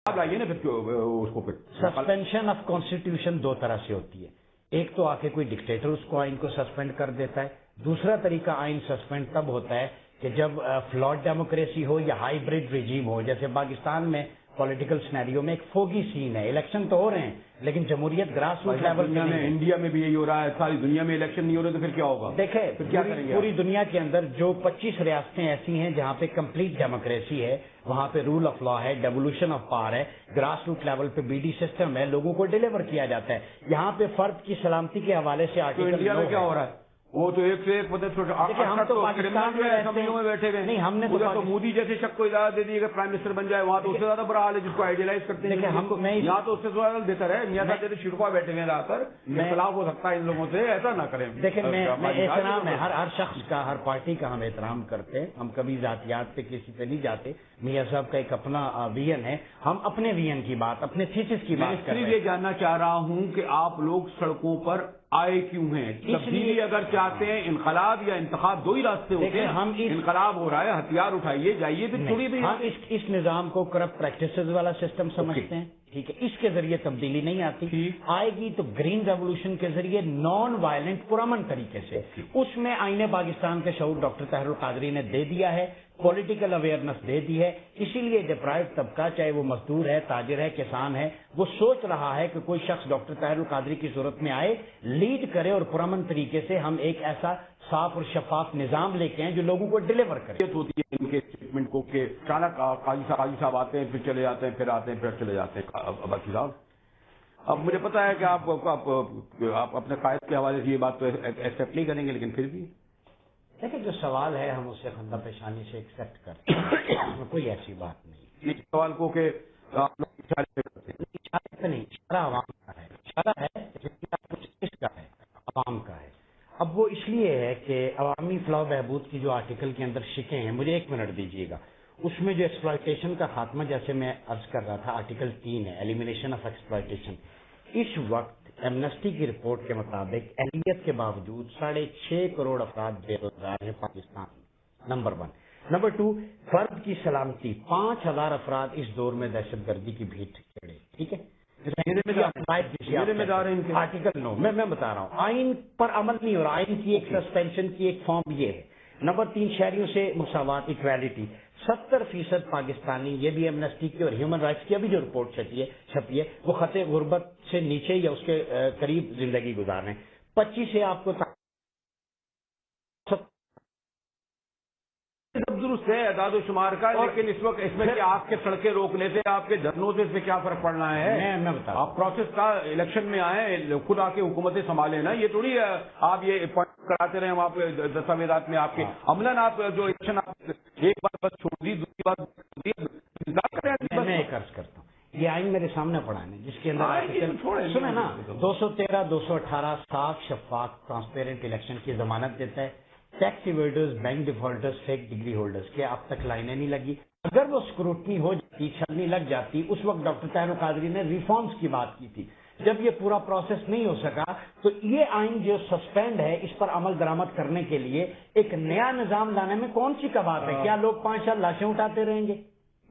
لائیے نا پھر اس کو. سسپینشن آف کانسٹیٹیوشن دو طرح سے ہوتی ہے. ایک تو آ کے کوئی ڈکٹیٹر اس کو آئین کو سسپینڈ کر دیتا ہے. دوسرا طریقہ آئین سسپینڈ تب ہوتا ہے کہ جب فلاٹ ڈیموکریسی ہو یا ہائیبریڈ رجیم ہو. جیسے پاکستان میں پولیٹیکل سینیریو میں ایک فوگی سین ہے. الیکشن تو ہو رہے ہیں لیکن جمہوریت گراس روٹ لیول پہ نہیں. انڈیا میں بھی یہی ہو رہا ہے, ساری دنیا میں الیکشن نہیں ہو رہے تو پھر کیا ہوگا؟ دیکھیں پوری دنیا کے اندر جو 25 ریاستیں ایسی ہیں جہاں پہ کمپلیٹ ڈیموکریسی ہے, وہاں پہ رول آف لا ہے, ڈیوولوشن آف پاور ہے, گراس روٹ لیول پہ بی ڈی سسٹم ہے, لوگوں کو ڈیلیور کیا جاتا ہے. یہاں پہ فرد کی سلامتی کے حوالے سے انڈیا میں کیا ہو رہا ہے؟ وہ تو ایک سے ایک ہم تو پاکستان میں بیٹھے ہوئے نہیں. ہم نے تو مودی جیسے شخص کو اجازت دے دی کہ پرائم منسٹر بن جائے, وہاں تو اس سے زیادہ برا حال ہے جس کو آئیڈیلائز کرتے ہیں. یہاں تو اس سے زیادہ بہتر ہے میاں صاحب جیسے شرکا بیٹھے ہوئے رہا کر اختلاف ہو سکتا ہے ان لوگوں سے, ایسا نہ کریں. دیکھیں میں احترام ہے ہر شخص کا, ہر پارٹی کا ہم احترام کرتے ہیں. ہم کبھی ذاتیات پہ کسی پہ نہیں جاتے. میاں صاحب کا ایک اپنا ویژن ہے, ہم اپنے ویژن کی بات, اپنے تھیسس کی بات کر رہے ہیں. یہ جاننا چاہ رہا ہوں کہ آپ لوگ سڑکوں پر آئے کیوں ہیں؟ تبدیلی اگر چاہتے ہیں, انقلاب یا انتخاب دو ہی راستے ہوتے ہیں. ہم انقلاب ہو رہا ہے, ہتھیار اٹھائیے جائیے, پھر تھوڑی بھی ہم اس نظام کو کرپٹ پریکٹسز والا سسٹم سمجھتے ہیں. ٹھیک ہے, اس کے ذریعے تبدیلی نہیں آتی. آئے گی تو گرین ریولوشن کے ذریعے نان وائلنٹ پرامن طریقے سے. اس میں آئین پاکستان کے شعور ڈاکٹر طاہر القادری نے دے دیا ہے, پولیٹیکل اویئرنیس دے دی ہے. اسی لیے ڈپرائیوڈ طبقہ, چاہے وہ مزدور ہے, تاجر ہے, کسان ہے, وہ سوچ رہا ہے کہ کوئی شخص ڈاکٹر طاہر القادری کی صورت میں آئے, لیڈ کرے اور پرامن طریقے سے ہم ایک ایسا صاف اور شفاف نظام لے کے آئیں جو لوگوں کو ڈیلیور کرے. ہوتی ہے ان کے اسٹیٹمنٹ کو کہ اچانک قاضی صاحب آتے ہیں, پھر چلے جاتے ہیں, پھر آتے ہیں, پھر چلے جاتے ہیں. عباسی صاحب, اب مجھے پتا ہے کہ آپ اپنے قائد کے حوالے سے یہ بات تو ایکسیپٹ نہیں کریں گے, لیکن پھر بھی دیکھیں جو سوال ہے ہم اسے خندہ پیشانی سے ایکسیپٹ کرتے ہیں. کوئی ایسی بات نہیں. اس سوال کو کہ آپ لوگ اشارہ نہیں, اشارہ عوام کا ہے, اشارہ ہے کس کا ہے, عوام کا ہے. اب وہ اس لیے ہے کہ عوامی فلاح و بہبود کی جو آرٹیکل کے اندر شکیں ہیں, مجھے 1 منٹ دیجیے گا, اس میں جو ایکسپلائٹیشن کا خاتمہ, جیسے میں عرض کر رہا تھا, آرٹیکل 3 ہے, ایلیمینیشن آف ایکسپلائٹیشن. اس وقت ایمنسٹی کی رپورٹ کے مطابق اہلیت کے باوجود 6.5 کروڑ افراد بے روزگار ہیں پاکستان. نمبر 1. نمبر 2, فرد کی سلامتی, 5,000 افراد اس دور میں دہشت گردی کی بھیٹ چڑھے. ٹھیک ہے, آرٹیکل 9 میں بتا رہا ہوں. آئین پر عمل نہیں ہو رہا, آئین کی ایک سسپینشن کی ایک فارم یہ ہے. نمبر 3, شہریوں سے مساوات, ایکویلٹی. 70% پاکستانی, یہ بھی ایمنسٹی کی اور ہیومن رائٹس کی ابھی جو رپورٹ چھپی ہے وہ خطے غربت سے نیچے یا اس کے قریب زندگی گزار رہے ہیں. 25 سے آپ کو درست ہے اعداد و شمار کا, لیکن اس وقت اس میں کہ آپ کے سڑکیں روکنے سے, آپ کے دھرنوں سے اس میں کیا فرق پڑنا ہے؟ میں بتا, آپ پروسیس کا الیکشن میں آئے, خود آ کے حکومتیں سنبھالیں نا. یہ تھوڑی آپ یہ پوائنٹ کراتے رہے, وہاں پہ دستاویزات میں آپ کے عملاً آپ جو الیکشن ایک بار بس چھوڑ دی, دوسری بار میں ایک عرض کرتا ہوں. یہ آئین میرے سامنے پڑا ہے جس کے اندر سنیں نا, 213, 218 صاف شفاف ٹرانسپیرنٹ الیکشن کی ضمانت دیتا ہے. Tax evaders, bank defaulters, fake degree holders کے اب تک لائنیں نہیں لگی. اگر وہ اسکروٹنی ہو جاتی, چھلنی لگ جاتی, اس وقت ڈاکٹر طاہر القادری نے ریفارمز کی بات کی تھی. جب یہ پورا پروسیس نہیں ہو سکا تو یہ آئین جو سسپینڈ ہے, اس پر عمل درآمد کرنے کے لیے ایک نیا نظام لانے میں کون سی کا بات ہے؟ کیا لوگ 5 سال لاشیں اٹھاتے رہیں گے؟